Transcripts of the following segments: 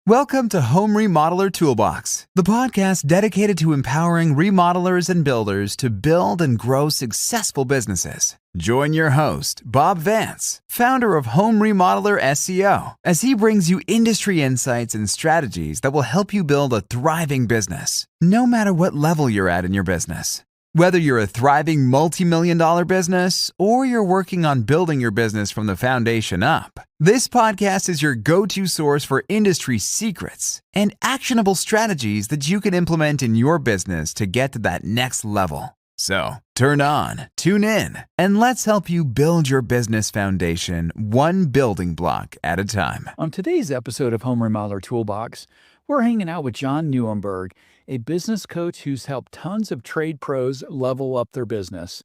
Welcome to Home Remodeler Toolbox, the podcast dedicated to empowering remodelers and builders to build and grow successful businesses. Join your host, Bob Vance, founder of Home Remodeler SEO, as he brings you industry insights and strategies that will help you build a thriving business, no matter what level you're at in your business. Whether you're a thriving multi-million-dollar business or you're working on building your business from the foundation up, this podcast is your go-to source for industry secrets and actionable strategies that you can implement in your business to get to that next level. So, turn on, tune in, and let's help you build your business foundation one building block at a time. On today's episode of Home Remodeler Toolbox, we're hanging out with John Nieuwenburg, a business coach who's helped tons of trade pros level up their business.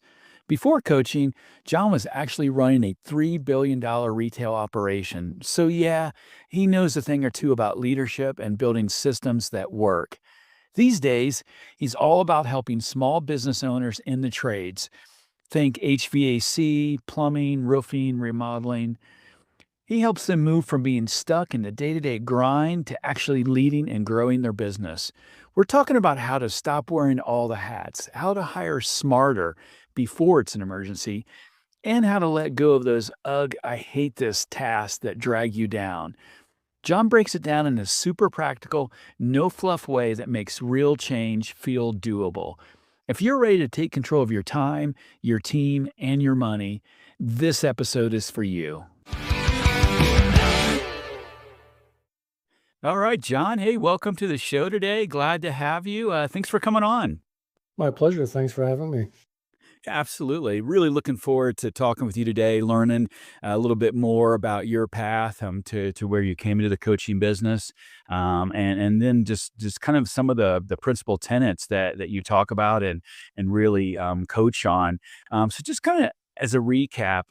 Before coaching, John was actually running a $3 billion retail operation. So yeah, he knows a thing or two about leadership and building systems that work. These days, he's all about helping small business owners in the trades. Think HVAC, plumbing, roofing, remodeling. He helps them move from being stuck in the day-to-day grind to actually leading and growing their business. We're talking about how to stop wearing all the hats, how to hire smarter before it's an emergency, and how to let go of those ugh, I hate this tasks that drag you down. John breaks it down in a super practical, no fluff way that makes real change feel doable. If you're ready to take control of your time, your team, and your money, this episode is for you. All right, John. Hey, welcome to the show today. Glad to have you. Thanks for coming on. My pleasure. Thanks for having me. Absolutely. Really looking forward to talking with you today, learning a little bit more about your path to where you came into the coaching business, and then just kind of some of the principal tenets that you talk about and really coach on. So just kind of as a recap,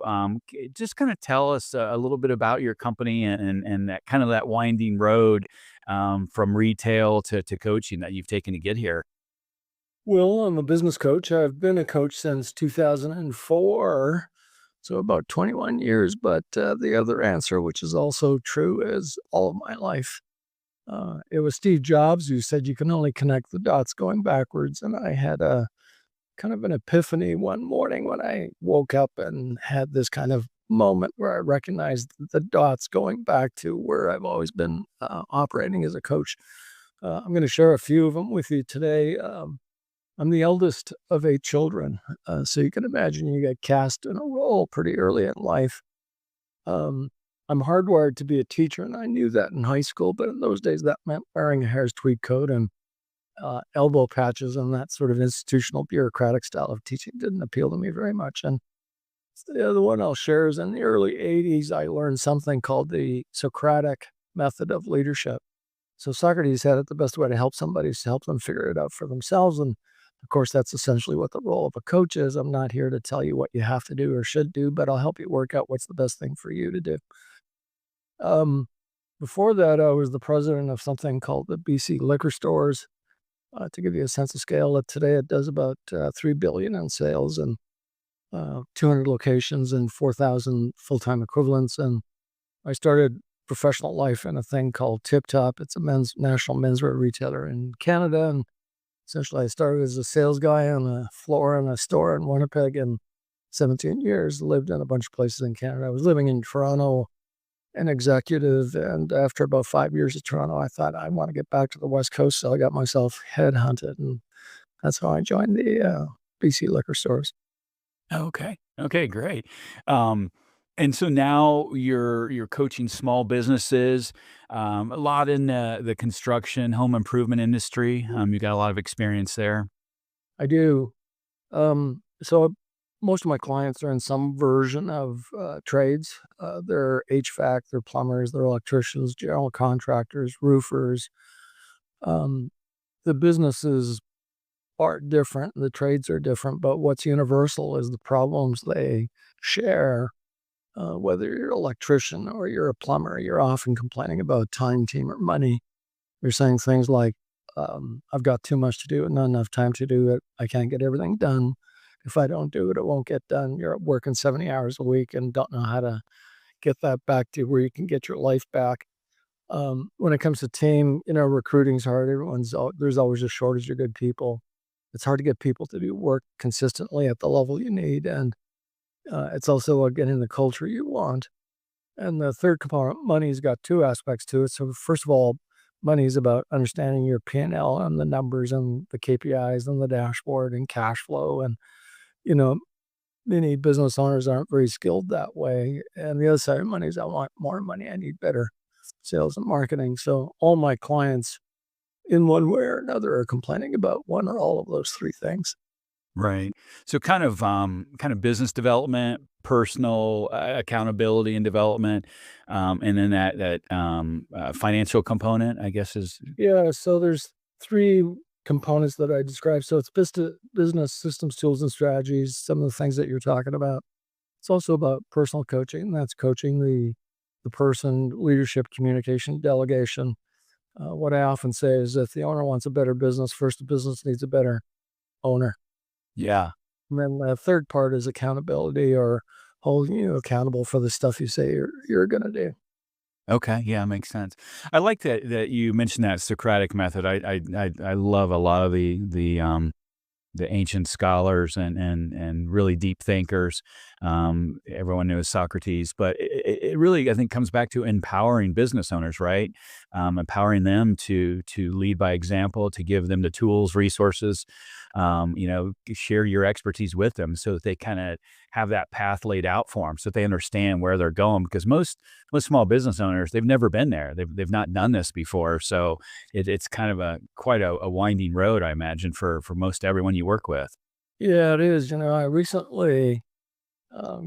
just kind of tell us a little bit about your company and that kind of that winding road from retail to coaching that you've taken to get here. Well, I'm a business coach. I've been a coach since 2004, so about 21 years. But the other answer, which is also true, is all of my life. It was Steve Jobs who said you can only connect the dots going backwards. And I had a kind of an epiphany one morning when I woke up and had this kind of moment where I recognized the dots going back to where I've always been operating as a coach. I'm going to share a few of them with you today. I'm the eldest of 8 children, so you can imagine you get cast in a role pretty early in life. I'm hardwired to be a teacher, and I knew that in high school, but in those days that meant wearing a Harris tweed coat and elbow patches, and that sort of institutional bureaucratic style of teaching didn't appeal to me very much. And the other one I'll share is in the early 80s, I learned something called the Socratic method of leadership. So Socrates said it the best way to help somebody is to help them figure it out for themselves. And of course, that's essentially what the role of a coach is. I'm not here to tell you what you have to do or should do, but I'll help you work out what's the best thing for you to do. Before that, I was the president of something called the BC Liquor Stores. To give you a sense of scale, today it does about $3 billion in sales and 200 locations and 4,000 full-time equivalents. And I started professional life in a thing called Tip Top. It's a national menswear retailer in Canada. And essentially, I started as a sales guy on a floor in a store in Winnipeg in 17 years, lived in a bunch of places in Canada. I was living in Toronto, an executive, and after about 5 years of Toronto, I thought I want to get back to the West Coast, so I got myself headhunted, and that's how I joined the BC Liquor Stores. Okay, great. And so now you're coaching small businesses, a lot in the construction, home improvement industry. You got a lot of experience there. I do. So most of my clients are in some version of trades. They're HVAC, they're plumbers, they're electricians, general contractors, roofers. The businesses are different, the trades are different, but what's universal is the problems they share. Whether you're an electrician or you're a plumber, you're often complaining about time, team, or money. You're saying things like, I've got too much to do and not enough time to do it. I can't get everything done. If I don't do it, it won't get done. You're working 70 hours a week and don't know how to get that back to where you can get your life back. When it comes to team, recruiting's hard. There's always a shortage of good people. It's hard to get people to do work consistently at the level you need, and it's also about getting the culture you want. And the third component, money's got two aspects to it. So first of all, money is about understanding your P&L and the numbers and the KPIs and the dashboard and cash flow. And, you know, many business owners aren't very skilled that way. And the other side of money is I want more money. I need better sales and marketing. So all my clients in one way or another are complaining about one or all of those three things. Right. So kind of business development, personal accountability and development, and then that financial component, I guess, is Yeah, so there's three components that I described. So it's business systems, tools, and strategies, some of the things that you're talking about. It's also about personal coaching. That's coaching the person, leadership, communication, delegation. What I often say is if the owner wants a better business, first the business needs a better owner. yeah. And then the third part is accountability or holding you accountable for the stuff you say you're going to do. Okay, yeah, makes sense. I like that you mentioned that Socratic method. I love a lot of the ancient scholars and really deep thinkers. Everyone knows Socrates, but it really, I think, comes back to empowering business owners, right? Empowering them to lead by example, to give them the tools, resources, share your expertise with them so that they kind of have that path laid out for them, so that they understand where they're going. Because most small business owners, they've never been there. They've not done this before, so it's kind of quite a winding road, I imagine, for most everyone you work with. Yeah, it is. I recently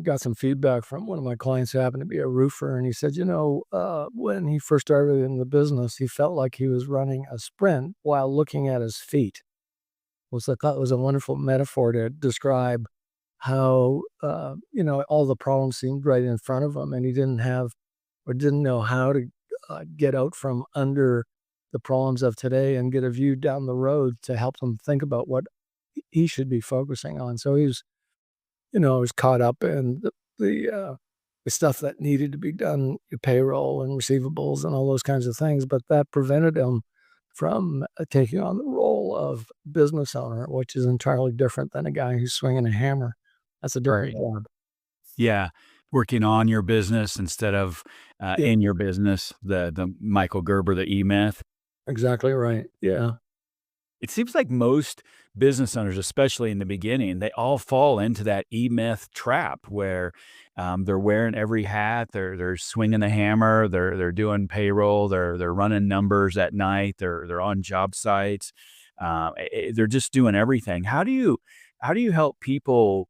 got some feedback from one of my clients who happened to be a roofer, and he said, when he first started in the business, he felt like he was running a sprint while looking at his feet. I thought it was a wonderful metaphor to describe how, all the problems seemed right in front of him, and he didn't have or didn't know how to get out from under the problems of today and get a view down the road to help him think about what he should be focusing on. So he was caught up in the stuff that needed to be done, payroll and receivables and all those kinds of things. But that prevented him from taking on the role of business owner, which is entirely different than a guy who's swinging a hammer. That's a different Right. job. Yeah, working on your business instead of Yeah, in your business. The Michael Gerber, the E Myth. exactly right. Yeah. It seems like most business owners, especially in the beginning, they all fall into that E-myth trap where they're wearing every hat, they're swinging the hammer, they're doing payroll, they're running numbers at night, they're on job sites, they're just doing everything. How do you help people,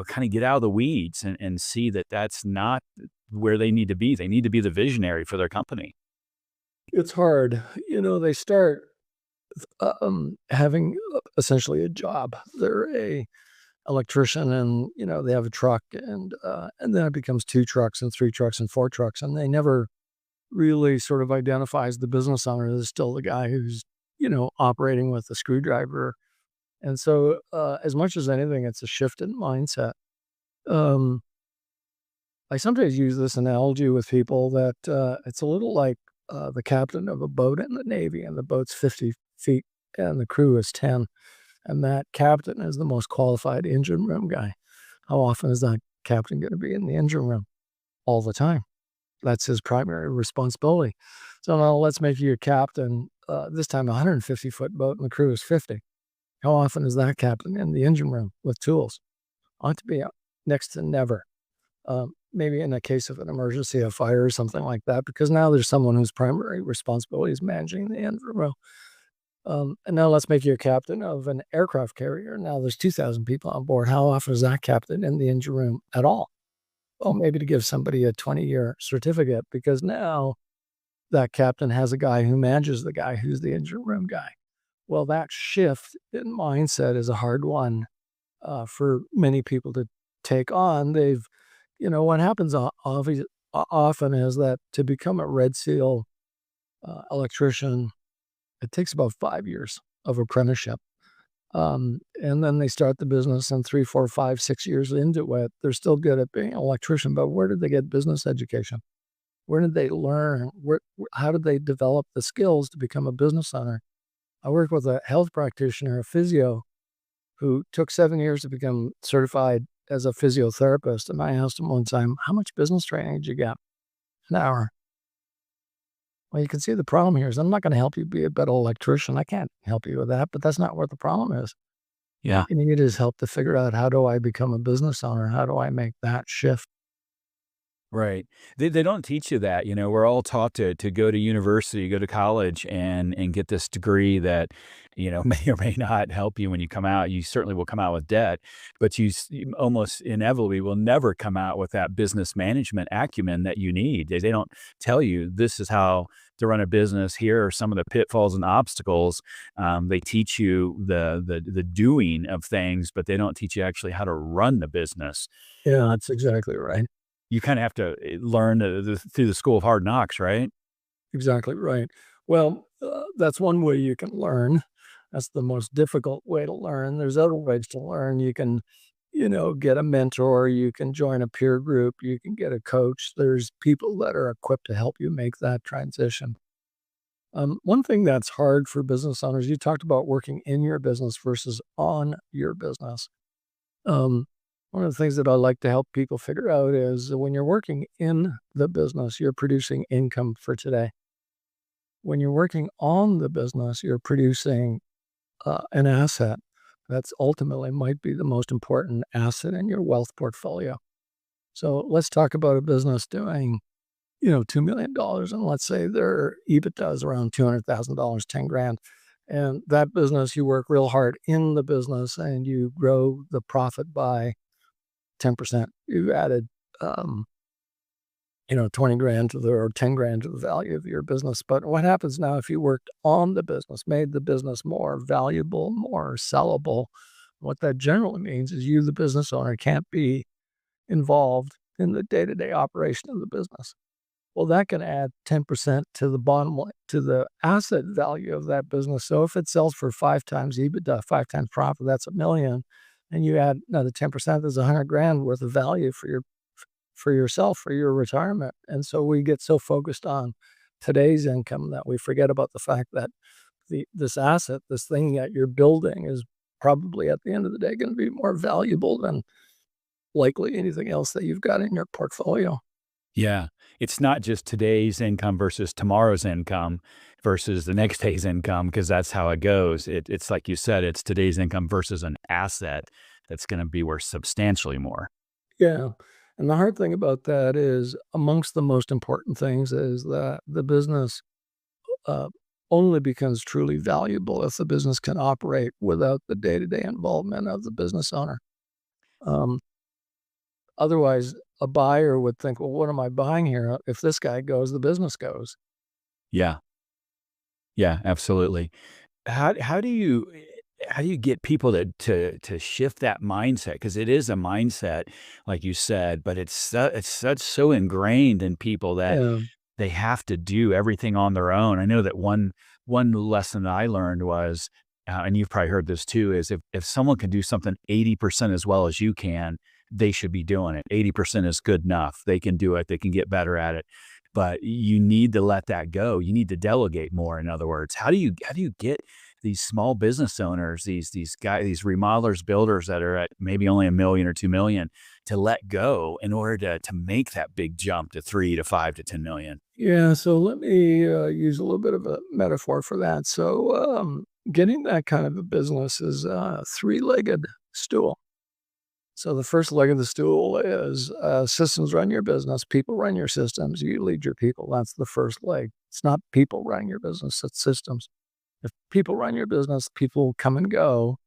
kind of get out of the weeds and see that that's not where they need to be? They need to be the visionary for their company. It's hard. They start having essentially a job. They're a electrician and, they have a truck and then it becomes two trucks and three trucks and four trucks. And they never really sort of identifies the business owner as still the guy who's, operating with a screwdriver. And so, as much as anything, it's a shift in mindset. Um, I sometimes use this analogy with people that it's a little like the captain of a boat in the Navy, and the boat's 50 feet and the crew is 10. And that captain is the most qualified engine room guy. How often is that captain going to be in the engine room? All the time. That's his primary responsibility. So now let's make you a captain, this time a 150-foot boat and the crew is 50. How often is that captain in the engine room with tools? Ought to be next to never. Maybe in a case of an emergency, a fire or something like that, because now there's someone whose primary responsibility is managing the engine room. And now let's make you a captain of an aircraft carrier. Now there's 2,000 people on board. How often is that captain in the engine room at all? Well, maybe to give somebody a 20-year certificate, because now that captain has a guy who manages the guy who's the engine room guy. Well, that shift in mindset is a hard one for many people to take on. What happens often is that to become a Red Seal electrician, it takes about 5 years of apprenticeship. And then they start the business, and 3, 4, 5, 6 years into it, they're still good at being an electrician. But where did they get business education? Where did they learn? How did they develop the skills to become a business owner? I worked with a health practitioner, a physio, who took 7 years to become certified as a physiotherapist. And I asked him one time, how much business training did you get? An hour. Well, you can see the problem here is I'm not going to help you be a better electrician. I can't help you with that, but that's not what the problem is. Yeah. You need his help to figure out, how do I become a business owner? How do I make that shift? Right. They don't teach you that. We're all taught to go to university, go to college and get this degree that, may or may not help you when you come out. You certainly will come out with debt, but you almost inevitably will never come out with that business management acumen that you need. They don't tell you this is how to run a business. Here are some of the pitfalls and obstacles. They teach you the doing of things, but they don't teach you actually how to run the business. Yeah, that's exactly right. You kind of have to learn through the school of hard knocks, right? Exactly right. Well, that's one way you can learn. That's the most difficult way to learn. There's other ways to learn. You can, get a mentor. You can join a peer group. You can get a coach. There's people that are equipped to help you make that transition. One thing that's hard for business owners, you talked about working in your business versus on your business. One of the things that I like to help people figure out is that when you're working in the business, you're producing income for today. When you're working on the business, you're producing an asset that's ultimately might be the most important asset in your wealth portfolio. So let's talk about a business doing, $2 million. And let's say their EBITDA is around $200,000, 10 grand. And that business, you work real hard in the business and you grow the profit by 10%. You added, 20 grand or 10 grand to the value of your business. But what happens now if you worked on the business, made the business more valuable, more sellable? What that generally means is you, the business owner, can't be involved in the day-to-day operation of the business. Well, that can add 10% to the bottom line, to the asset value of that business. So if it sells for 5 times EBITDA, 5 times profit, that's $1 million. And you add another 10%, there's 100 grand worth of value for yourself, for your retirement. And so we get so focused on today's income that we forget about the fact that this asset, this thing that you're building is probably at the end of the day going to be more valuable than likely anything else that you've got in your portfolio. Yeah. It's not just today's income versus tomorrow's income versus the next day's income, because that's how it goes. It's like you said, it's today's income versus an asset that's going to be worth substantially more. Yeah. And the hard thing about that is amongst the most important things is that the business only becomes truly valuable if the business can operate without the day-to-day involvement of the business owner. Otherwise, a buyer would think, well, what am I buying here? If this guy goes, the business goes. Yeah. Yeah, absolutely. How do you get people to shift that mindset? Because it is a mindset, like you said, but it's so ingrained in people that Yeah. they have to do everything on their own. I know that one lesson that I learned was, and you've probably heard this too, is if someone can do something 80% as well as you can, they should be doing it. 80% is good enough. They can do it. They can get better at it. But you need to let that go. You need to delegate more. In other words, how do you get these small business owners, these guys, these remodelers, builders that are at maybe only $1 million or $2 million to let go in order to make that big jump to 3 to 5 to 10 million? Yeah. So let me use a little bit of a metaphor for that. So getting that kind of a business is a 3-legged stool. So the first leg of the stool is systems run your business, people run your systems, you lead your people. That's the first leg. It's not people running your business, it's systems. If people run your business, people come and go,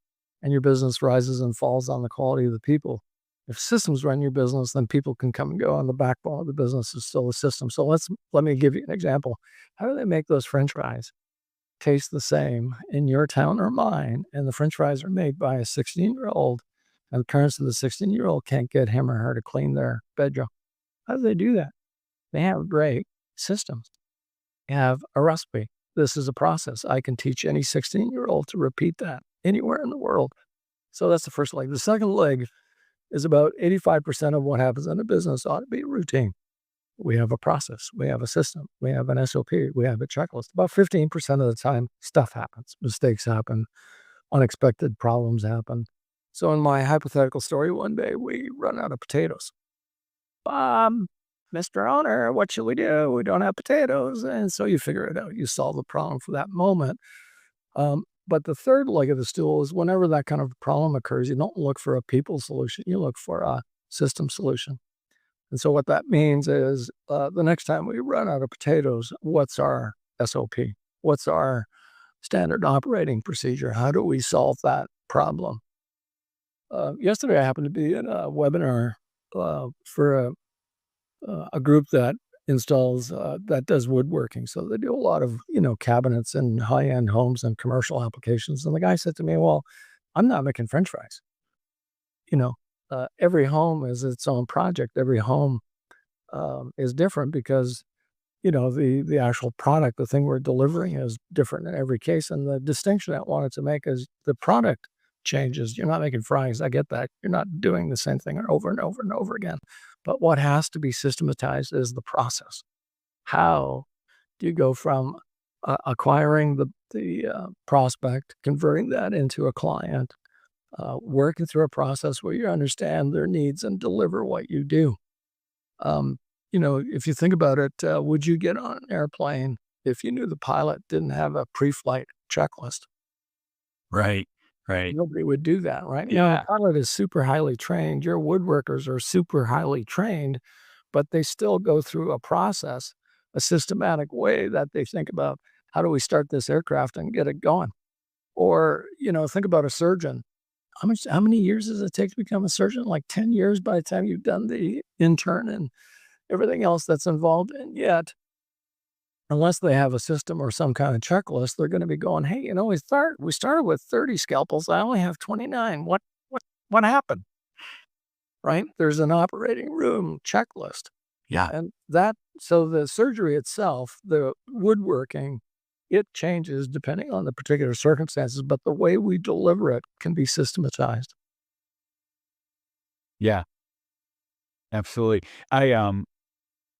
and your business rises and falls on the quality of the people. If systems run your business, then people can come and go, and the backbone of the business is still the system. So let me give you an example. How do they make those French fries taste the same in your town or mine? And the French fries are made by a 16-year-old. And the parents of the 16-year-old can't get him or her to clean their bedroom. How do they do that? They have great systems. They have a recipe. This is a process. I can teach any 16-year-old to repeat that anywhere in the world. So that's the first leg. The second leg is about 85% of what happens in a business ought to be routine. We have a process. We have a system. We have an SOP. We have a checklist. About 15% of the time, stuff happens. Mistakes happen. Unexpected problems happen. So in my hypothetical story, one day we run out of potatoes. Mr. Owner, what should we do? We don't have potatoes. And so you figure it out. You solve the problem for that moment. But the third leg of the stool is whenever that kind of problem occurs, you don't look for a people solution. You look for a system solution. And so what that means is the next time we run out of potatoes, what's our SOP? What's our standard operating procedure? How do we solve that problem? Yesterday, I happened to be in a webinar for a group that installs, that does woodworking. So they do a lot of, cabinets and high-end homes and commercial applications. And the guy said to me, well, I'm not making French fries. Every home is its own project. Every home is different because, the actual product, the thing we're delivering is different in every case. And the distinction I wanted to make is the product changes. You're not making fries. I get that. You're not doing the same thing over and over and over again. But what has to be systematized is the process. How do you go from acquiring the prospect, converting that into a client, working through a process where you understand their needs and deliver what you do? If you think about it, would you get on an airplane if you knew the pilot didn't have a pre-flight checklist? Right. Nobody would do that, right? Yeah. A pilot is super highly trained. Your woodworkers are super highly trained, but they still go through a process, a systematic way that they think about how do we start this aircraft and get it going? Or, think about a surgeon. How many years does it take to become a surgeon? Like 10 years by the time you've done the intern and everything else that's involved. And yet, unless they have a system or some kind of checklist, they're going to be going, hey, we started with 30 scalpels. I only have 29. What happened? Right? There's an operating room checklist. Yeah. And so the surgery itself, the woodworking, it changes depending on the particular circumstances, but the way we deliver it can be systematized. Yeah, absolutely.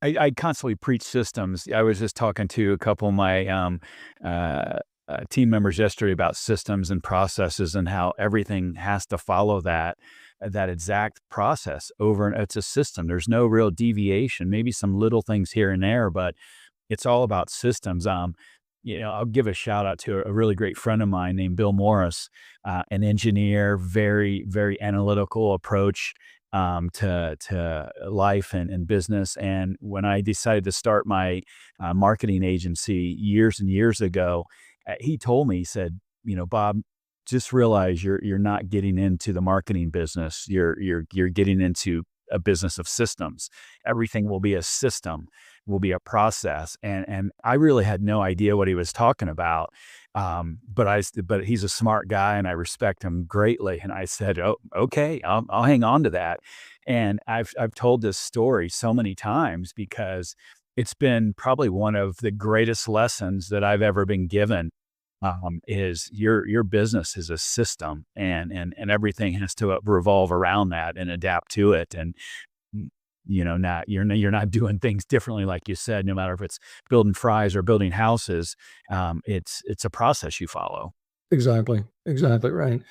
I constantly preach systems. I was just talking to a couple of my team members yesterday about systems and processes and how everything has to follow that exact process over, and it's a system. There's no real deviation, maybe some little things here and there, but it's all about systems. I'll give a shout out to a really great friend of mine named Bill Morris, an engineer, very, very analytical approach to life and business. And when I decided to start my marketing agency years and years ago, he told me, he said, Bob, just realize you're not getting into the marketing business. You're getting into a business of systems. Everything will be a system, will be a process. And I really had no idea what he was talking about. But he's a smart guy and I respect him greatly. And I said, oh, okay, I'll hang on to that. And I've told this story so many times because it's been probably one of the greatest lessons that I've ever been given. Is your business is a system and everything has to revolve around that and adapt to it. And you're not doing things differently, like you said, no matter if it's building fries or building houses. It's a process you follow. Exactly right.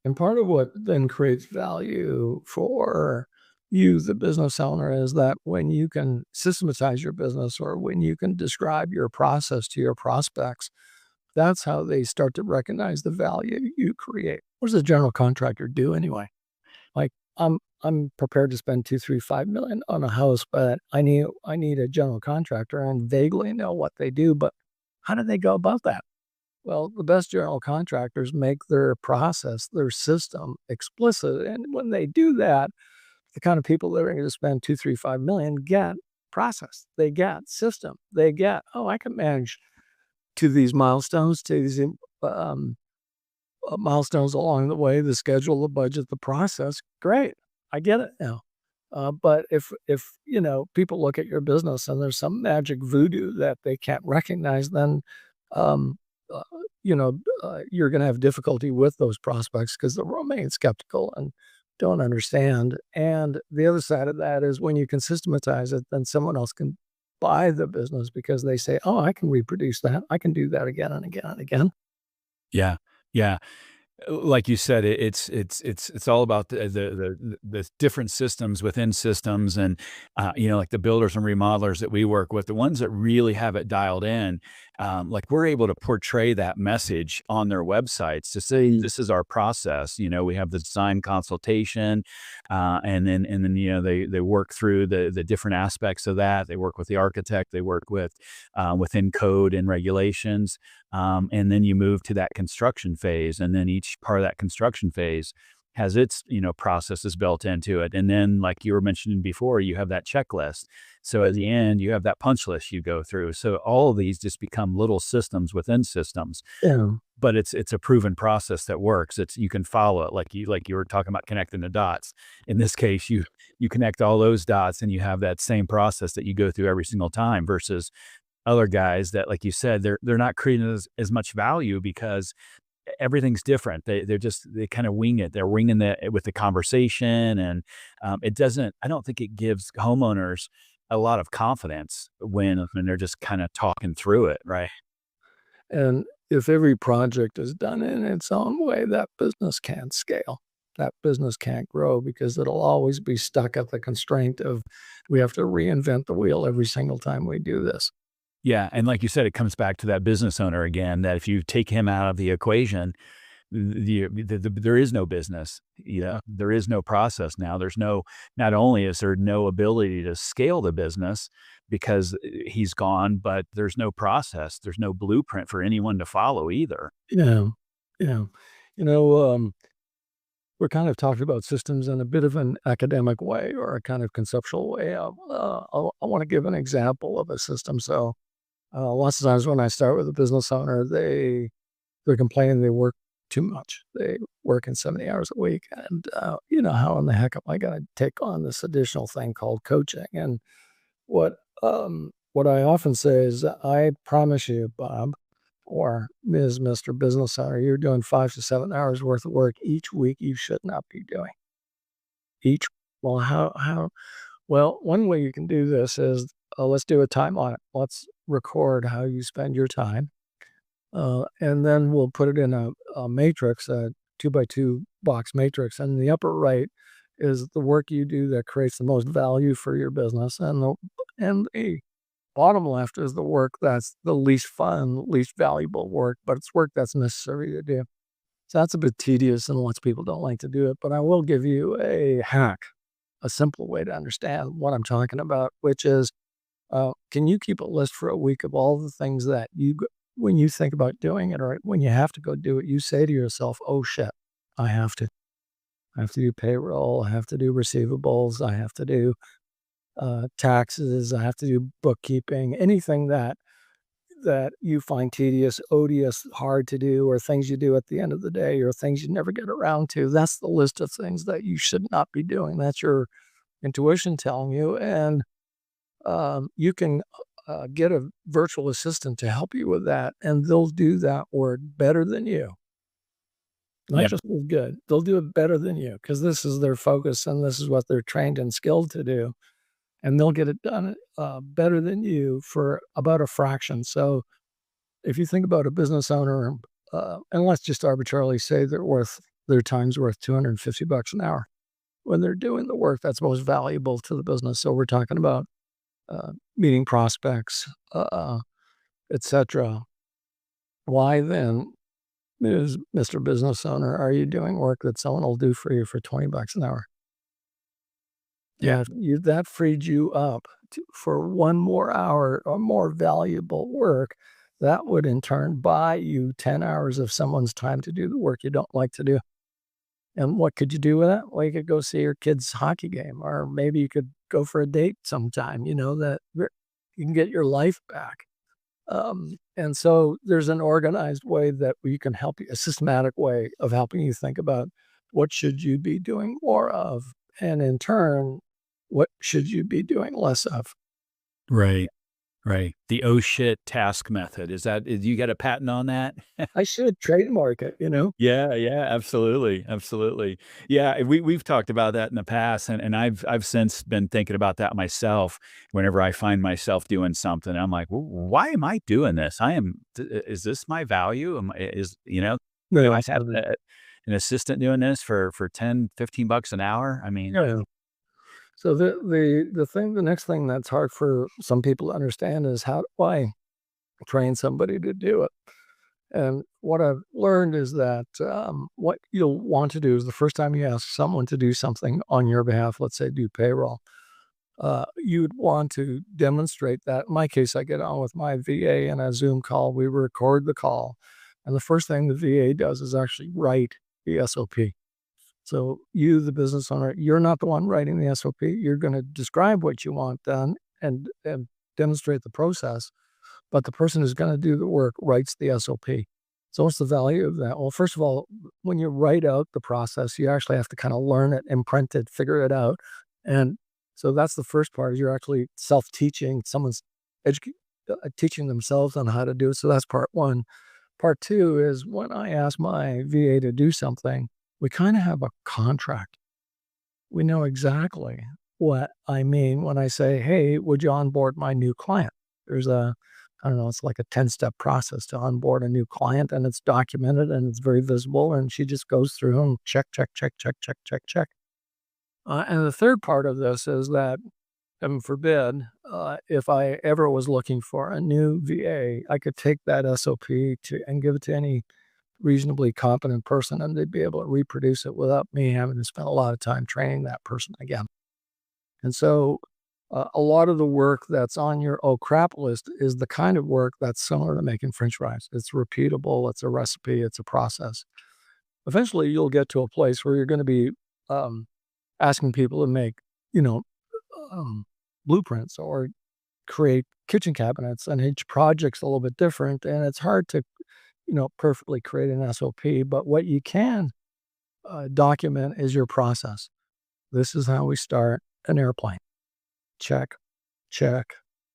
And part of what then creates value for you, the business owner, is that when you can systematize your business or when you can describe your process to your prospects, that's how they start to recognize the value you create. What does a general contractor do anyway? Like, I'm prepared to spend 2, 3, 5 million on a house, but I need a general contractor and vaguely know what they do. But how do they go about that? Well, the best general contractors make their process, their system explicit. And when they do that, the kind of people that are going to spend 2, 3, 5 million get process. They get system. They get, I can manage to these milestones, to these milestones along the way, the schedule, the budget, the process. Great. I get it now. But if people look at your business and there's some magic voodoo that they can't recognize, then you're going to have difficulty with those prospects because they'll remain skeptical. And don't understand. And the other side of that is when you can systematize it, then someone else can buy the business because they say, oh, I can reproduce that. I can do that again and again and again. Yeah. Yeah. Like you said, it's all about the different systems within systems, and like the builders and remodelers that we work with, the ones that really have it dialed in, like we're able to portray that message on their websites to say this is our process. We have the design consultation, and then they work through the different aspects of that. They work with the architect. They work with within code and regulations. And then you move to that construction phase, and then each part of that construction phase has its, processes built into it. And then, like you were mentioning before, you have that checklist. So at the end, you have that punch list you go through. So all of these just become little systems within systems. Yeah. But it's a proven process that works. You can follow it, like you were talking about connecting the dots. In this case, you connect all those dots, and you have that same process that you go through every single time, versus other guys that, like you said, they're not creating as much value because everything's different. They kind of wing it. They're winging it with the conversation, and I don't think it gives homeowners a lot of confidence when they're just kind of talking through it, right? And if every project is done in its own way, that business can't scale. That business can't grow because it'll always be stuck at the constraint of we have to reinvent the wheel every single time we do this. Yeah, and like you said, it comes back to that business owner again, that if you take him out of the equation, there is no business. There is no process now. Not only is there no ability to scale the business because he's gone, but there's no process. There's no blueprint for anyone to follow either. Yeah. Yeah. You know, we're kind of talking about systems in a bit of an academic way or a kind of conceptual way. I want to give an example of a system. So lots of times when I start with a business owner, they're complaining they work too much. They work in 70 hours a week. And, how in the heck am I going to take on this additional thing called coaching? And what, what I often say is, I promise you, Bob, or Ms. Mr. Business Owner, you're doing 5 to 7 hours worth of work each week you should not be doing. Each, well, well, one way you can do this is, let's do a time audit. Let's record how you spend your time. And then we'll put it in a matrix, a 2x2 box matrix. And in the upper right is the work you do that creates the most value for your business. And the bottom left is the work that's the least fun, least valuable work, but it's work that's necessary to do. So that's a bit tedious and lots of people don't like to do it, but I will give you a hack, a simple way to understand what I'm talking about, which is, can you keep a list for a week of all the things that when you think about doing it, or when you have to go do it, you say to yourself, oh shit, I have to do payroll. I have to do receivables. I have to do taxes. I have to do bookkeeping, anything that you find tedious, odious, hard to do, or things you do at the end of the day, or things you never get around to. That's the list of things that you should not be doing. That's your intuition telling you. And you can get a virtual assistant to help you with that, and they'll do that work better than you. Not just as good. They'll do it better than you because this is their focus and this is what they're trained and skilled to do. And they'll get it done better than you for about a fraction. So if you think about a business owner, and let's just arbitrarily say their time's worth $250 an hour when they're doing the work that's most valuable to the business. So we're talking about meeting prospects, etc. Why then, Mr. Business Owner, are you doing work that someone will do for you for $20 an hour? Yeah. That freed you up for one more hour or more valuable work. That would in turn buy you 10 hours of someone's time to do the work you don't like to do. And what could you do with that? Well, you could go see your kid's hockey game, or maybe you could go for a date sometime, that you can get your life back. And so there's an organized way that we can help you, a systematic way of helping you think about what should you be doing more of, and in turn, what should you be doing less of? Right. Right. The oh shit task method. You got a patent on that? I should trademark it, you know? Yeah, yeah, absolutely, absolutely. Yeah, we've talked about that in the past, and I've since been thinking about that myself. Whenever I find myself doing something, I'm like, Why am I doing this? Is this my value? Do No, I have absolutely. an assistant doing this for 10, $15 an hour? I mean, Yeah. So the next thing that's hard for some people to understand is how do I train somebody to do it? And what I've learned is that what you'll want to do is the first time you ask someone to do something on your behalf, let's say do payroll, you'd want to demonstrate that. In my case, I get on with my VA in a Zoom call. We record the call. And the first thing the VA does is actually write the SOP. So you, the business owner, you're not the one writing the SOP. You're going to describe what you want done and demonstrate the process. But the person who's going to do the work writes the SOP. So what's the value of that? Well, first of all, when you write out the process, you actually have to kind of learn it, imprint it, figure it out. And so that's the first part is you're actually self-teaching. Someone's teaching themselves on how to do it. So that's part one. Part two is when I ask my VA to do something, we kind of have a contract. We know exactly what I mean when I say, hey, would you onboard my new client? There's I don't know, it's like a 10-step process to onboard a new client, and it's documented and it's very visible. And she just goes through and check, check, check, check, check, check, check. And the third part of this is that, heaven forbid, if I ever was looking for a new VA, I could take that SOP and give it to any reasonably competent person, and they'd be able to reproduce it without me having to spend a lot of time training that person again. And so a lot of the work that's on your oh crap list is the kind of work that's similar to making French fries. It's repeatable, it's a recipe, it's a process. Eventually, you'll get to a place where you're going to be asking people to make, you know, blueprints or create kitchen cabinets, and each project's a little bit different, and it's hard to, perfectly create an SOP. But what you can document is your process. This is how we start an airplane. Check, check,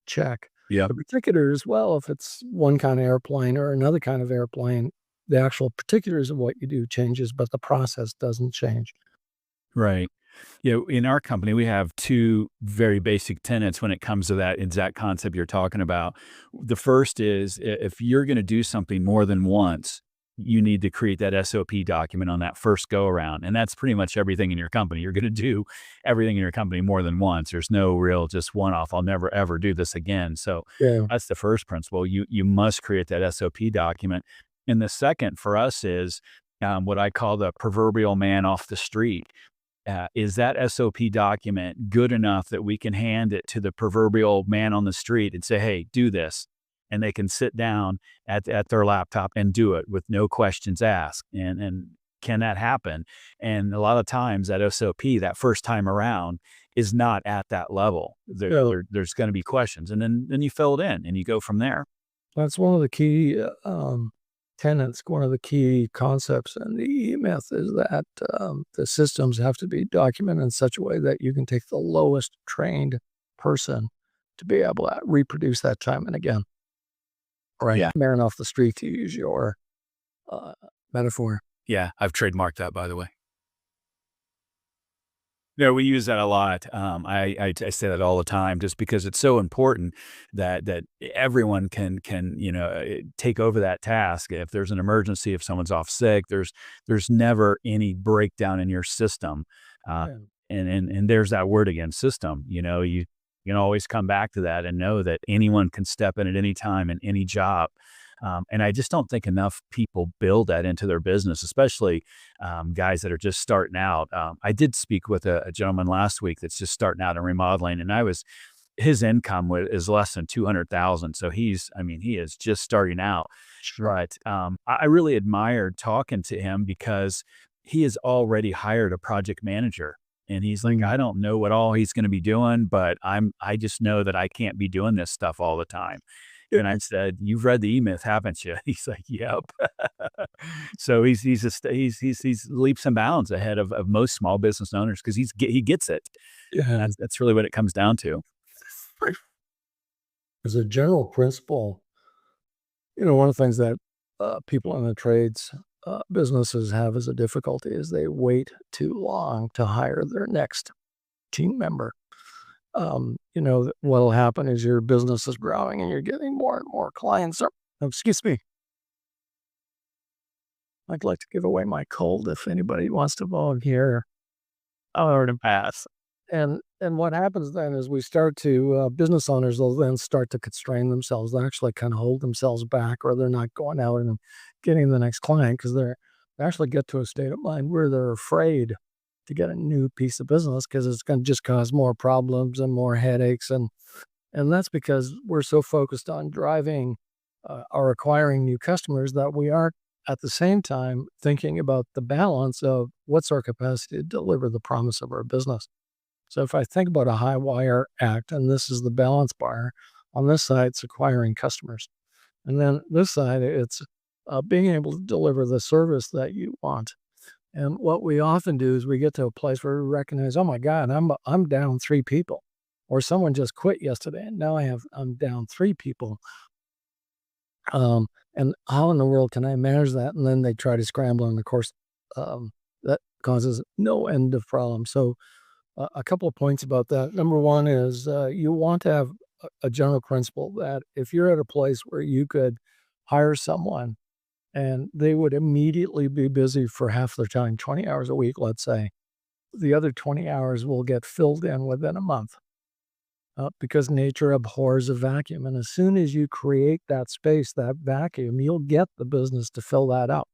check. yeah. The particulars, well, if it's one kind of airplane or another kind of airplane, the actual particulars of what you do changes, but the process doesn't change. Right. In our company, we have two very basic tenets when it comes to that exact concept you're talking about. The first is if you're going to do something more than once, you need to create that SOP document on that first go around. And that's pretty much everything in your company. You're going to do everything in your company more than once. There's no real just one off. I'll never, ever do this again. So Yeah. that's the first principle. You must create that SOP document. And the second for us is what I call the proverbial man off the street. Is that SOP document good enough that we can hand it to the proverbial man on the street and say, hey, do this? And they can sit down at their laptop and do it with no questions asked. And can that happen? And a lot of times that SOP, that first time around, is not at that level. There's going to be questions. And then you fill it in and you go from there. That's one of the key tenets, one of the key concepts in the E-Myth is that the systems have to be documented in such a way that you can take the lowest trained person to be able to reproduce that time and again. Right. Yeah. Man off the street, to use your metaphor. Yeah. I've trademarked that, by the way. No, we use that a lot. I say that all the time, just because it's so important that everyone can take over that task. If there's an emergency, if someone's off sick, there's never any breakdown in your system. And there's that word again, system. You can always come back to that and know that anyone can step in at any time in any job. And I just don't think enough people build that into their business, especially guys that are just starting out. I did speak with a gentleman last week that's just starting out in remodeling, and his income is less than $200,000. So he is just starting out. Sure. But I really admired talking to him because he has already hired a project manager. And he's like, I don't know what all he's going to be doing, but I just know that I can't be doing this stuff all the time. And I said, "You've read the E-Myth, haven't you?" He's like, "Yep." So he's leaps and bounds ahead of most small business owners because he gets it. Yeah. That's really what it comes down to. As a general principle, one of the things that people in the trades businesses have as a difficulty is they wait too long to hire their next team member. What'll happen is your business is growing and you're getting more and more clients. Excuse me. I'd like to give away my cold if anybody wants to volunteer. I'll already pass. And what happens then is we start to business owners will then start to constrain themselves. They actually kind of hold themselves back, or they're not going out and getting the next client because they actually get to a state of mind where they're afraid to get a new piece of business because it's going to just cause more problems and more headaches. And that's because we're so focused on driving or acquiring new customers that we aren't at the same time thinking about the balance of what's our capacity to deliver the promise of our business. So if I think about a high wire act, and this is the balance bar, on this side, it's acquiring customers. And then this side, it's being able to deliver the service that you want. And what we often do is we get to a place where we recognize, oh my God, I'm down 3 people, or someone just quit yesterday, and now I'm down 3 people. And how in the world can I manage that? And then they try to scramble, and of course, that causes no end of problems. So a couple of points about that. Number one is you want to have a general principle that if you're at a place where you could hire someone and they would immediately be busy for half their time, 20 hours a week, let's say, the other 20 hours will get filled in within a month because nature abhors a vacuum. And as soon as you create that space, that vacuum, you'll get the business to fill that up.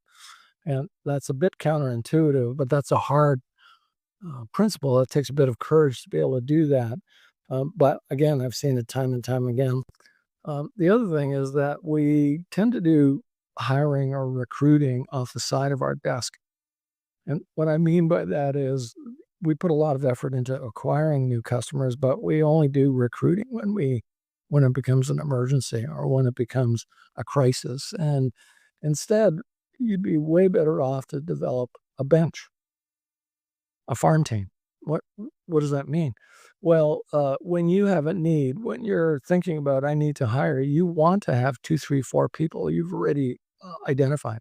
And that's a bit counterintuitive, but that's a hard principle. It takes a bit of courage to be able to do that. But again, I've seen it time and time again. The other thing is that we tend to do hiring or recruiting off the side of our desk. And what I mean by that is we put a lot of effort into acquiring new customers, but we only do recruiting when it becomes an emergency or when it becomes a crisis. And instead, you'd be way better off to develop a bench, a farm team. What does that mean? Well, when you have a need, when you're thinking about, I need to hire, you want to have 2, 3, 4 people you've already identified.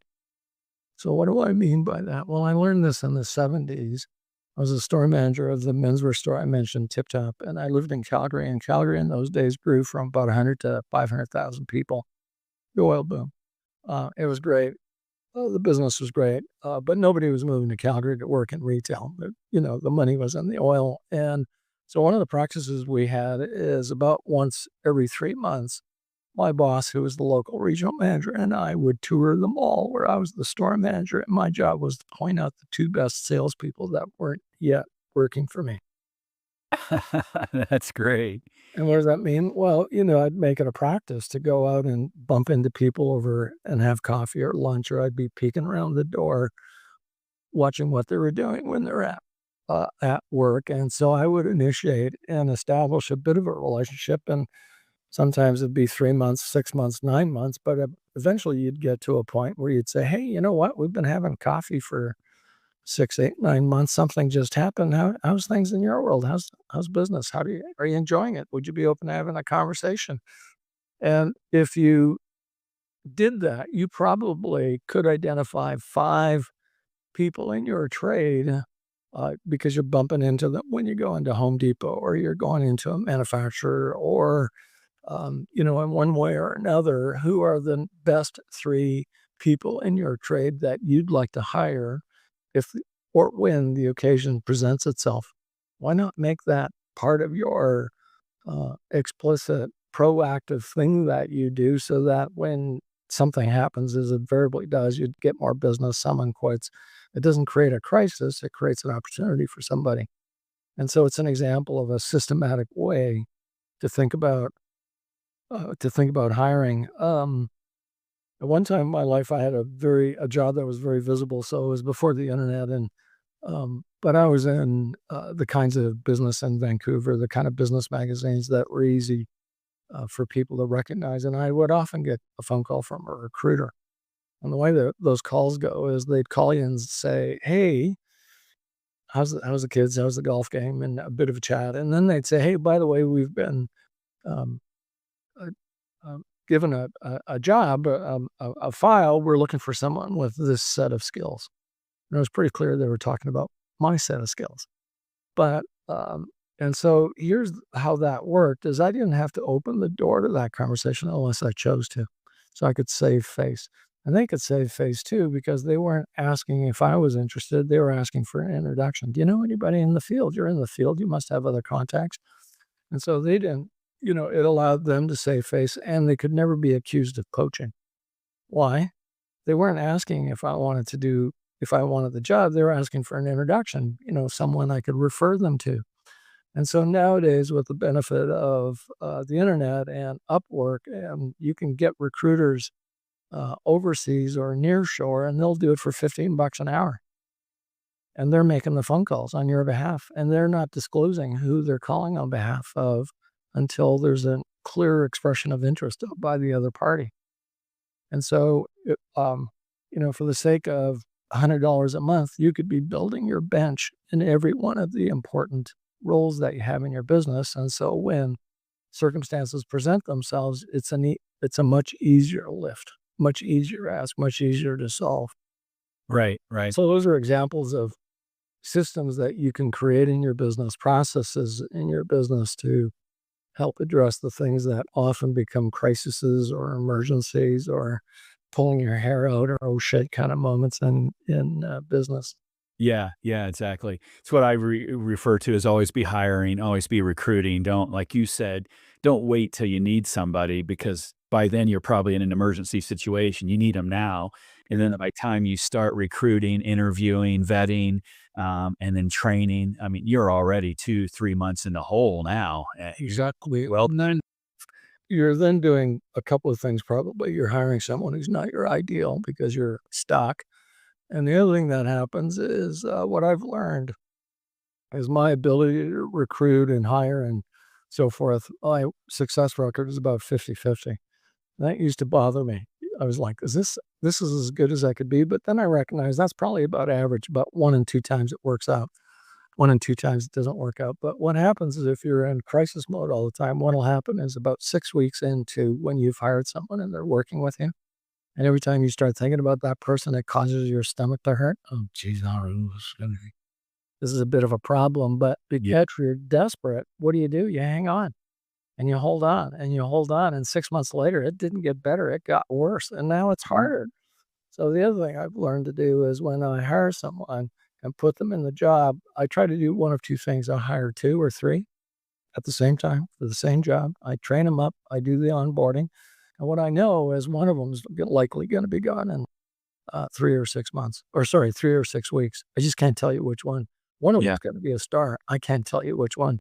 So what do I mean by that? Well, I learned this in the 70s. I was a store manager of the menswear store I mentioned, Tip Top, and I lived in Calgary. And Calgary in those days grew from about 100 to 500,000 people. The oil boom. It was great. The business was great, but nobody was moving to Calgary to work in retail. The money was in the oil. And so one of the practices we had is about once every 3 months, my boss, who was the local regional manager, and I would tour the mall where I was the store manager. And my job was to point out the 2 best salespeople that weren't yet working for me. That's great. And what does that mean? Well, I'd make it a practice to go out and bump into people over and have coffee or lunch, or I'd be peeking around the door, watching what they were doing when they're at work. And so I would initiate and establish a bit of a relationship. And sometimes it'd be 3 months, 6 months, 9 months, but eventually you'd get to a point where you'd say, hey, you know what? We've been having coffee for 6, 8, 9 months. Something just happened. How's things in your world? How's business? Are you enjoying it? Would you be open to having a conversation? And if you did that, you probably could identify 5 people in your trade because you're bumping into them when you go into Home Depot or you're going into a manufacturer or, in one way or another, who are the best 3 people in your trade that you'd like to hire if or when the occasion presents itself. Why not make that part of your explicit, proactive thing that you do so that when something happens, as it invariably does, you get more business, someone quits. It doesn't create a crisis, it creates an opportunity for somebody. And so it's an example of a systematic way to think about hiring. At one time in my life, I had a job that was very visible. So it was before the internet, and but I was in the kinds of business in Vancouver, the kind of business magazines that were easy for people to recognize. And I would often get a phone call from a recruiter. And the way that those calls go is they'd call you and say, "Hey, how's the kids? How's the golf game?" And a bit of a chat. And then they'd say, "Hey, by the way, we've been given a job, a file, we're looking for someone with this set of skills. And it was pretty clear they were talking about my set of skills. But, and so here's how that worked is I didn't have to open the door to that conversation unless I chose to. So I could save face. And they could save face too, because they weren't asking if I was interested. They were asking for an introduction. Do you know anybody in the field? You're in the field. You must have other contacts. And so they didn't, it allowed them to save face, and they could never be accused of poaching. Why? They weren't asking if I wanted the job. They were asking for an introduction, someone I could refer them to. And so nowadays, with the benefit of the internet and Upwork, you can get recruiters overseas or near shore, and they'll do it for $15 an hour. And they're making the phone calls on your behalf, and they're not disclosing who they're calling on behalf of until there's a clear expression of interest by the other party. And so, for the sake of $100 a month, you could be building your bench in every one of the important roles that you have in your business. And so when circumstances present themselves, it's a much easier lift, much easier ask, much easier to solve. Right. So those are examples of systems that you can create in your business, processes in your business to help address the things that often become crises or emergencies or pulling your hair out or oh shit kind of moments in business. Yeah, exactly. It's what I refer to as always be hiring, always be recruiting. Don't, like you said, don't wait till you need somebody, because by then you're probably in an emergency situation. You need them now. And then by the time you start recruiting, interviewing, vetting, and then training, I mean, you're already 2-3 months in the hole now. Exactly. Well, then you're then doing a couple of things. Probably you're hiring someone who's not your ideal because you're stuck. And the other thing that happens is what I've learned is my ability to recruit and hire and so forth. My success record is about 50-50. That used to bother me. I was like, this is as good as I could be. But then I recognized that's probably about average. About 1 in 2 times it works out. 1 in 2 times it doesn't work out. But what happens is if you're in crisis mode all the time, what will happen is about 6 weeks into when you've hired someone and they're working with you, and every time you start thinking about that person, it causes your stomach to hurt. Oh, geez, this is a bit of a problem. But because you're desperate, what do? You hang on. And you hold on, and you hold on. And 6 months later, it didn't get better. It got worse. And now it's harder. So the other thing I've learned to do is when I hire someone and put them in the job, I try to do one of two things. I'll hire 2 or 3 at the same time for the same job. I train them up. I do the onboarding. And what I know is one of them is likely going to be gone in 3 or 6 months. 3 or 6 weeks. I just can't tell you which one. One of them is going to be a star. I can't tell you which one.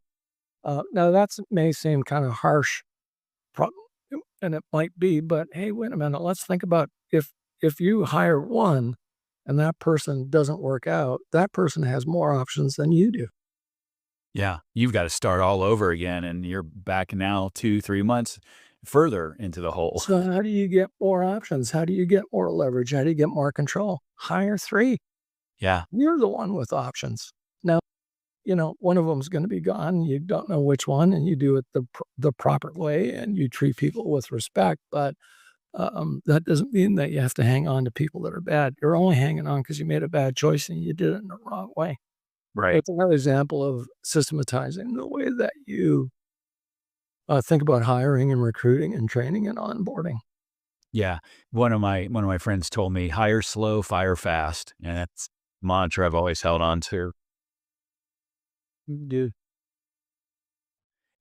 Now, that may seem kind of harsh, and it might be, but hey, wait a minute. Let's think about if you hire one and that person doesn't work out, that person has more options than you do. Yeah, you've got to start all over again, and you're back now 2-3 months further into the hole. So how do you get more options? How do you get more leverage? How do you get more control? Hire 3. Yeah. You're the one with options. Now, one of them is going to be gone. You don't know which one, and you do it the proper way, and you treat people with respect. But that doesn't mean that you have to hang on to people that are bad. You're only hanging on because you made a bad choice and you did it in the wrong way. Right. It's another example of systematizing the way that you think about hiring and recruiting and training and onboarding. Yeah. One of my friends told me, hire slow, fire fast. And that's a mantra I've always held on to. Dude.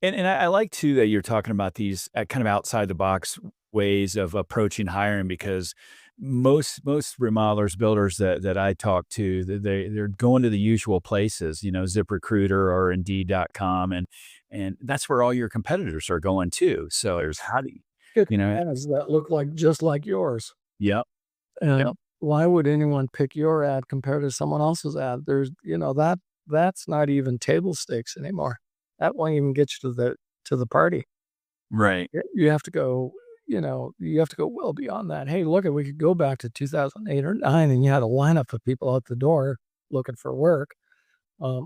And I like too that you're talking about these kind of outside the box ways of approaching hiring, because most remodelers, builders that I talk to, they're going to the usual places, ZipRecruiter or Indeed.com, and that's where all your competitors are going too. So there's ads that look like just like yours. Yep. And why would anyone pick your ad compared to someone else's ad? There's that's not even table stakes anymore. That won't even get you to the party. Right. You have to go, well beyond that. Hey, look, we could go back to 2008 or 9 and you had a lineup of people at the door looking for work.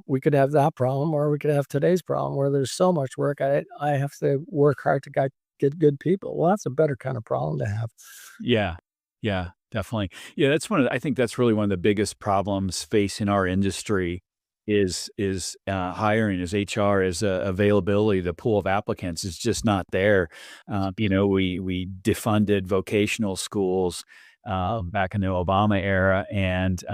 We could have that problem, or we could have today's problem where there's so much work. I have to work hard to get good people. Well, that's a better kind of problem to have. Yeah. Yeah, definitely. Yeah, I think that's really one of the biggest problems facing our industry is hiring, is HR, is availability. The pool of applicants is just not there. We defunded vocational schools back in the Obama era, and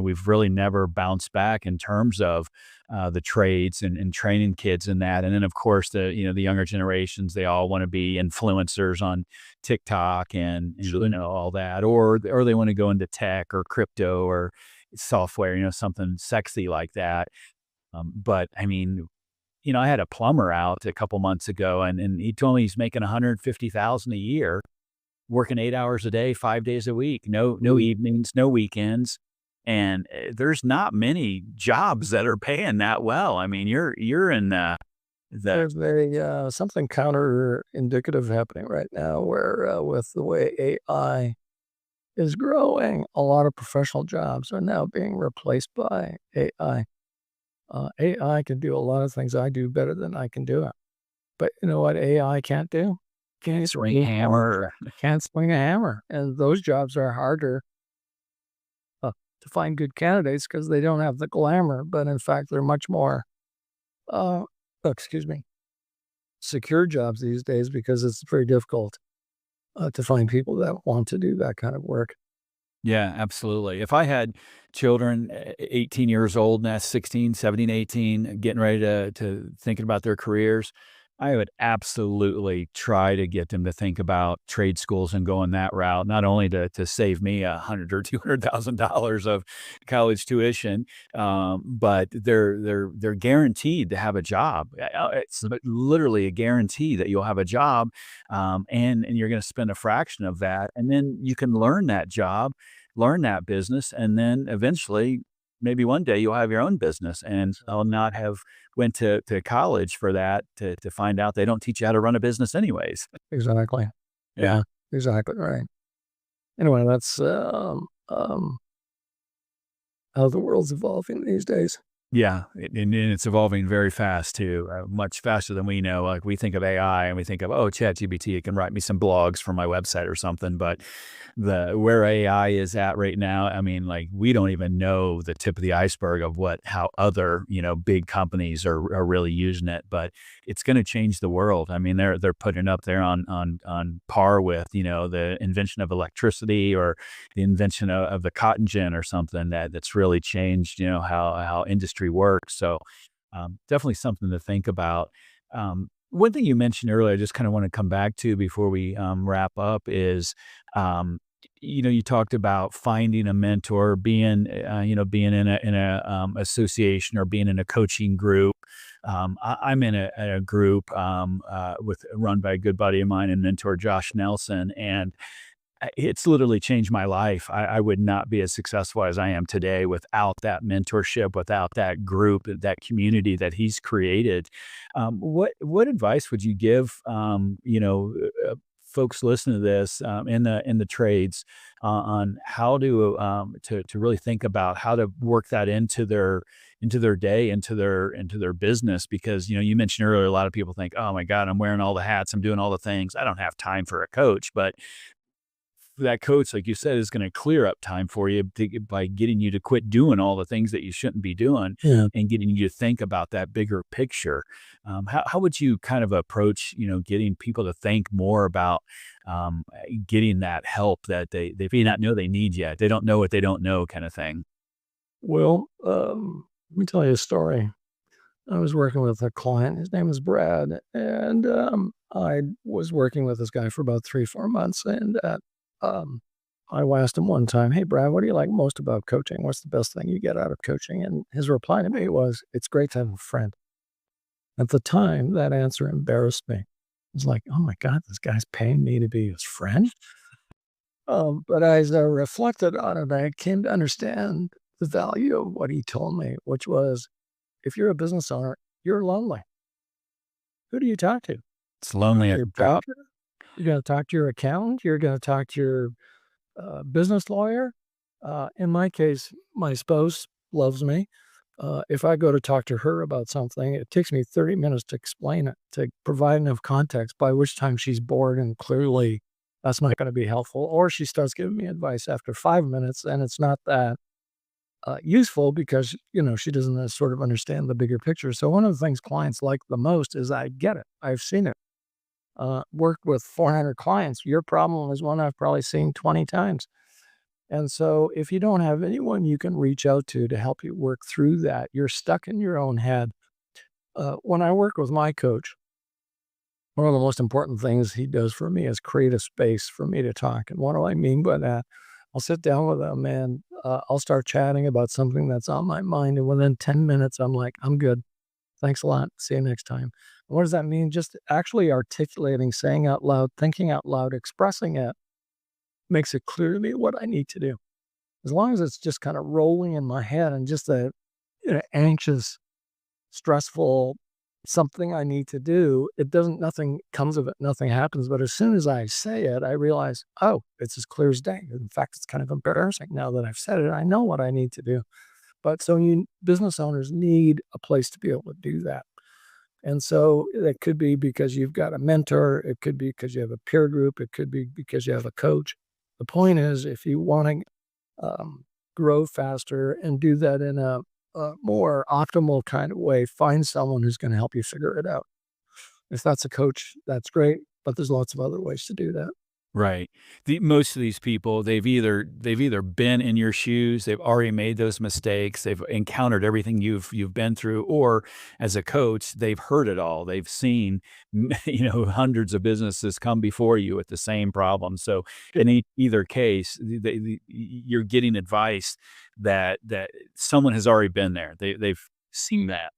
we've really never bounced back in terms of the trades and training kids in that. And then, of course, the younger generations, they all want to be influencers on TikTok and all that, or they want to go into tech or crypto or software, something sexy like that. But I mean, I had a plumber out a couple months ago, and he told me he's making 150,000 a year, working 8 hours a day, 5 days a week, no evenings, no weekends. And there's not many jobs that are paying that well. I mean, you're in the There's something counter indicative happening right now where with the way AI is growing, a lot of professional jobs are now being replaced by AI. AI can do a lot of things I do better than I can do it. But you know what AI can't do? Can't swing hammer. Can't swing a hammer. And those jobs are harder to find good candidates because they don't have the glamour. But in fact, they're much more, excuse me, secure jobs these days because it's very difficult to find people that want to do that kind of work. Yeah, absolutely. If I had children 18 years old, and that's 16, 17, 18, getting ready to thinking about their careers, I would absolutely try to get them to think about trade schools and going that route, not only to save me $100,000 or $200,000 of college tuition, but they're guaranteed to have a job. It's literally a guarantee that you'll have a job, and you're going to spend a fraction of that, and then you can learn that job, learn that business, and then eventually, maybe one day you'll have your own business, and I'll not have went to college for that to find out they don't teach you how to run a business anyways. Exactly. Yeah. Exactly right. Anyway, that's how the world's evolving these days. Yeah, and it's evolving very fast too, much faster than we know. Like we think of AI and we think of, oh, ChatGPT, it can write me some blogs for my website or something. But where AI is at right now, I mean, like we don't even know the tip of the iceberg of how other big companies are really using it. But it's going to change the world. I mean, they're putting it up there on par with the invention of electricity or the invention of the cotton gin or something that's really changed how industry works. So definitely something to think about. One thing you mentioned earlier, I just kind of want to come back to before we wrap up is, you talked about finding a mentor, being in a association or being in a coaching group. I'm in a group run by a good buddy of mine and mentor, Josh Nelson, and it's literally changed my life. I would not be as successful as I am today without that mentorship, without that group, that community that he's created. What advice would you give, folks listening to this in the trades on how to really think about how to work that into their day, into their business? Because you mentioned earlier, a lot of people think, oh my God, I'm wearing all the hats, I'm doing all the things, I don't have time for a coach. But that coach, like you said, is going to clear up time for you by getting you to quit doing all the things that you shouldn't be doing, Yeah. and getting you to think about that bigger picture. How would you kind of approach, getting people to think more about getting that help that they may not know they need yet? They don't know what they don't know, kind of thing. Well, let me tell you a story. I was working with a client. His name was Brad, and I was working with this guy for about 3-4 months, and I asked him one time, "Hey, Brad, what do you like most about coaching? What's the best thing you get out of coaching?" And his reply to me was, "It's great to have a friend." At the time, that answer embarrassed me. I was like, "Oh my God, this guy's paying me to be his friend?" But as I reflected on it, I came to understand the value of what he told me, which was, if you're a business owner, you're lonely. Who do you talk to? It's lonely. Your doctor? You're going to talk to your accountant? You're going to talk to your business lawyer? In my case, my spouse loves me, If I go to talk to her about something, it takes me 30 minutes to explain it, to provide enough context, by which time she's bored and clearly that's not going to be helpful. Or she starts giving me advice after 5 minutes and it's not that useful because, she doesn't sort of understand the bigger picture. So one of the things clients like the most is I get it. I've seen it. Worked with 400 clients. Your problem is one I've probably seen 20 times. And so if you don't have anyone you can reach out to help you work through that, you're stuck in your own head. When I work with my coach, one of the most important things he does for me is create a space for me to talk. And what do I mean by that? I'll sit down with him and I'll start chatting about something that's on my mind. And within 10 minutes, I'm like, I'm good. Thanks a lot. See you next time. And what does that mean? Just actually articulating, saying out loud, thinking out loud, expressing it makes it clear to me what I need to do. As long as it's just kind of rolling in my head and just a anxious, stressful something I need to do, nothing comes of it, nothing happens. But as soon as I say it, I realize, oh, it's as clear as day. In fact, it's kind of embarrassing now that I've said it. I know what I need to do. But so business owners need a place to be able to do that. And so it could be because you've got a mentor. It could be because you have a peer group. It could be because you have a coach. The point is, if you want to grow faster and do that in a more optimal kind of way, find someone who's going to help you figure it out. If that's a coach, that's great, but there's lots of other ways to do that. Right. Most of these people, they've either been in your shoes, they've already made those mistakes, they've encountered everything you've been through, or as a coach, they've heard it all. They've seen, hundreds of businesses come before you with the same problem. So in either case, you're getting advice that someone has already been there. They've seen that.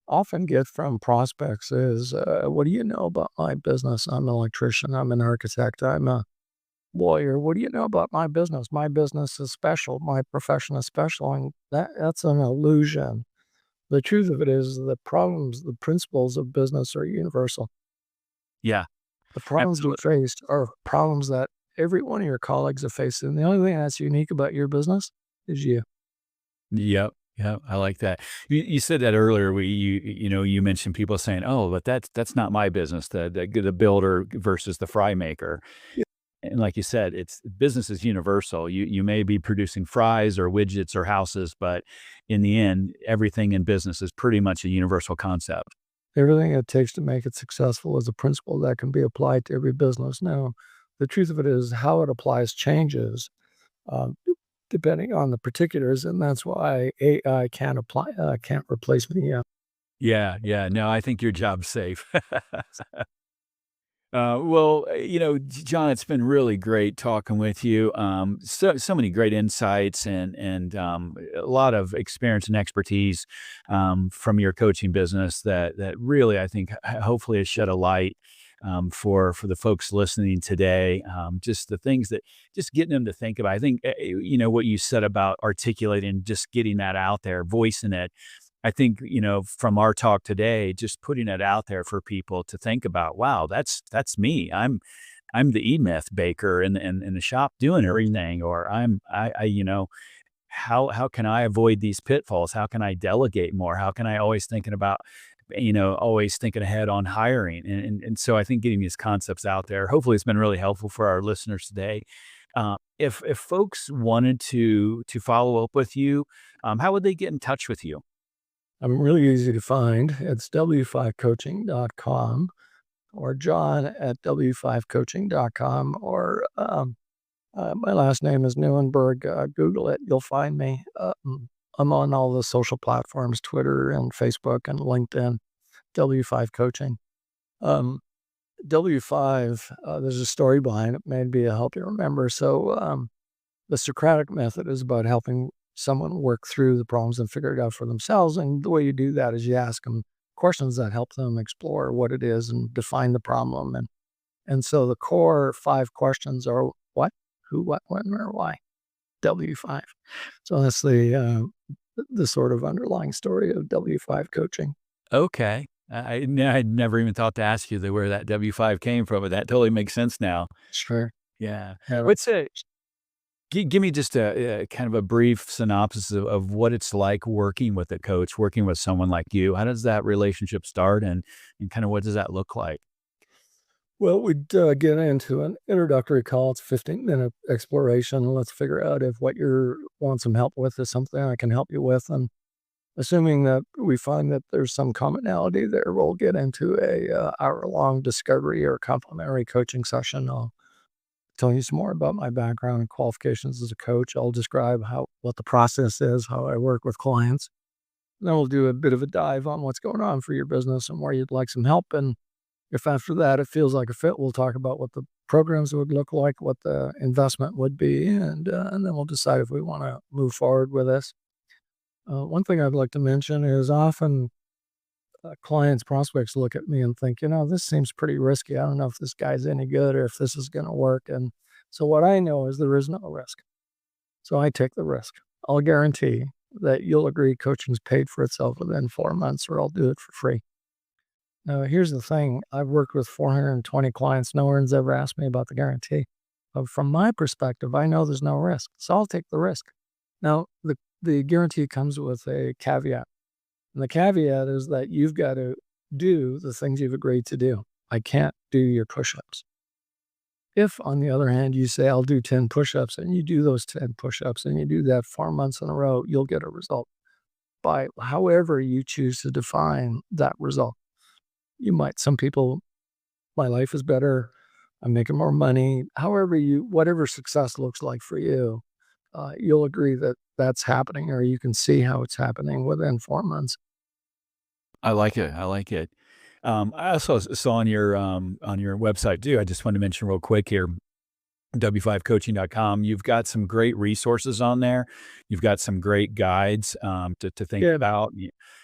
Often get from prospects is, what do you know about my business? I'm an electrician. I'm an architect. I'm a lawyer. What do you know about my business? My business is special. My profession is special. And that's an illusion. The truth of it is the principles of business are universal. Yeah. The problems we face are problems that every one of your colleagues have faced. And the only thing that's unique about your business is you. Yep. Yeah, I like that. You said that earlier. You mentioned people saying, "Oh, but that's not my business." The builder versus the fry maker, Yeah. and like you said, it's business is universal. You may be producing fries or widgets or houses, but in the end, everything in business is pretty much a universal concept. Everything it takes to make it successful is a principle that can be applied to every business. Now, the truth of it is how it applies changes. Um, Depending on the particulars, and that's why AI can't replace me. Yeah. Yeah. No, I think your job's safe. Well, John, it's been really great talking with you. So many great insights and a lot of experience and expertise from your coaching business that really I think hopefully has shed a light for the folks listening today. Just the things that just getting them to think about. I think what you said about articulating, just getting that out there, voicing it. I think, from our talk today, just putting it out there for people to think about, wow, that's me. I'm the E-Myth baker in the shop doing everything, or how can I avoid these pitfalls? How can I delegate more? How can I always thinking ahead on hiring? And so I think getting these concepts out there, hopefully it's been really helpful for our listeners today. If folks wanted to follow up with you, how would they get in touch with you? I'm really easy to find. It's w5coaching.com or John at w5coaching.com or my last name is Nieuwenburg. Google it. You'll find me. I'm on all the social platforms, Twitter and Facebook and LinkedIn, W5 Coaching. W5, there's a story behind it, maybe it'll help you remember. So the Socratic method is about helping someone work through the problems and figure it out for themselves. And the way you do that is you ask them questions that help them explore what it is and define the problem. And so the core 5 questions are what, who, what, when, where, why. W5. So that's the sort of underlying story of W5 coaching. Okay. I'd never even thought to ask you where that W5 came from, but that totally makes sense now. Sure. Yeah. Yeah. What's it? Give me just a kind of a brief synopsis of what it's like working with a coach, working with someone like you. How does that relationship start, and kind of what does that look like? Well, we'd get into an introductory call. It's a 15-minute exploration. Let's figure out if what you want some help with is something I can help you with. And assuming that we find that there's some commonality there, we'll get into a hour-long discovery or complimentary coaching session. I'll tell you some more about my background and qualifications as a coach. I'll describe what the process is, how I work with clients. Then we'll do a bit of a dive on what's going on for your business and where you'd like some help. And if after that it feels like a fit, we'll talk about what the programs would look like, what the investment would be, and then we'll decide if we want to move forward with this. One thing I'd like to mention is often clients, prospects look at me and think, this seems pretty risky. I don't know if this guy's any good or if this is going to work. And so what I know is there is no risk. So I take the risk. I'll guarantee that you'll agree coaching's paid for itself within 4 months, or I'll do it for free. Now, here's the thing. I've worked with 420 clients. No one's ever asked me about the guarantee. But from my perspective, I know there's no risk. So I'll take the risk. Now, the guarantee comes with a caveat. And the caveat is that you've got to do the things you've agreed to do. I can't do your push-ups. If, on the other hand, you say, I'll do 10 push-ups, and you do those 10 push-ups, and you do that 4 months in a row, you'll get a result by however you choose to define that result. Some people, my life is better, I'm making more money. Whatever success looks like for you, you'll agree that that's happening, or you can see how it's happening within 4 months. I like it. I like it. I also saw on your website too. I just want to mention real quick here, w5coaching.com. You've got some great resources on there. You've got some great guides to think about,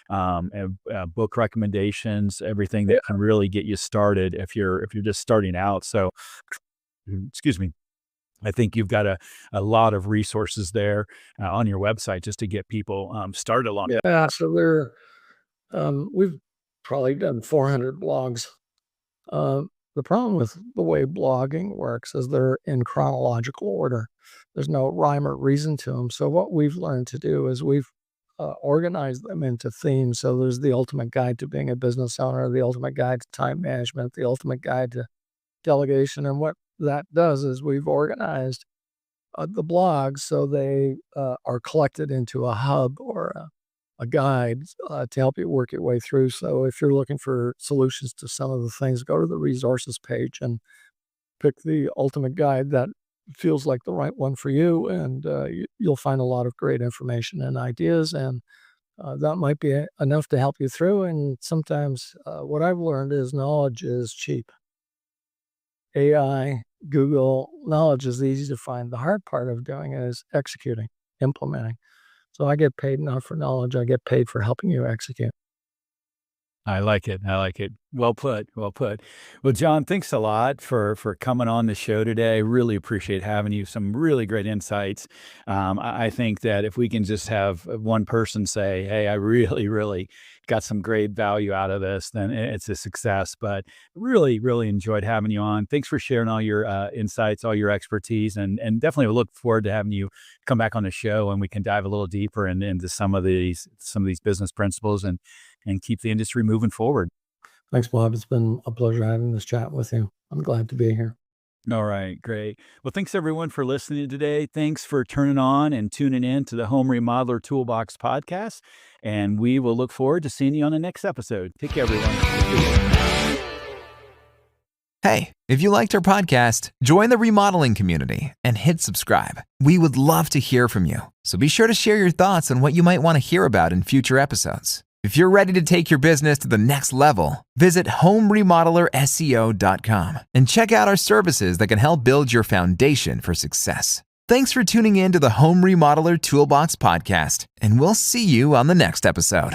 and book recommendations, everything that can really get you started if you're just starting out. So, excuse me. I think you've got a lot of resources there on your website just to get people started along. Yeah. So we've probably done 400 blogs. The problem with the way blogging works is they're in chronological order. There's no rhyme or reason to them. So what we've learned to do is we've organized them into themes. So there's the ultimate guide to being a business owner, the ultimate guide to time management, the ultimate guide to delegation. And what that does is we've organized the blogs so they are collected into a hub or a guide to help you work your way through. So if you're looking for solutions to some of the things, go to the resources page and pick the ultimate guide that feels like the right one for you. And you'll find a lot of great information and ideas. And that might be enough to help you through. And sometimes what I've learned is knowledge is cheap. AI, Google, knowledge is easy to find. The hard part of doing it is executing, implementing. So I get paid not for knowledge. I get paid for helping you execute. I like it. I like it. Well put. Well put. Well, John, thanks a lot for coming on the show today. Really appreciate having you. Some really great insights. I think that if we can just have one person say, hey, I really got some great value out of this, then it's a success. But really enjoyed having you on. Thanks for sharing all your insights, all your expertise, and definitely look forward to having you come back on the show and we can dive a little deeper into some of these business principles and keep the industry moving forward. Thanks, Bob. It's been a pleasure having this chat with you. I'm glad to be here. All right, great. Well, thanks everyone for listening today. Thanks for turning on and tuning in to the Home Remodeler Toolbox Podcast. And we will look forward to seeing you on the next episode. Take care, everyone. Hey, if you liked our podcast, join the remodeling community and hit subscribe. We would love to hear from you. So be sure to share your thoughts on what you might want to hear about in future episodes. If you're ready to take your business to the next level, visit homeremodelerSEO.com and check out our services that can help build your foundation for success. Thanks for tuning in to the Home Remodeler Toolbox Podcast, and we'll see you on the next episode.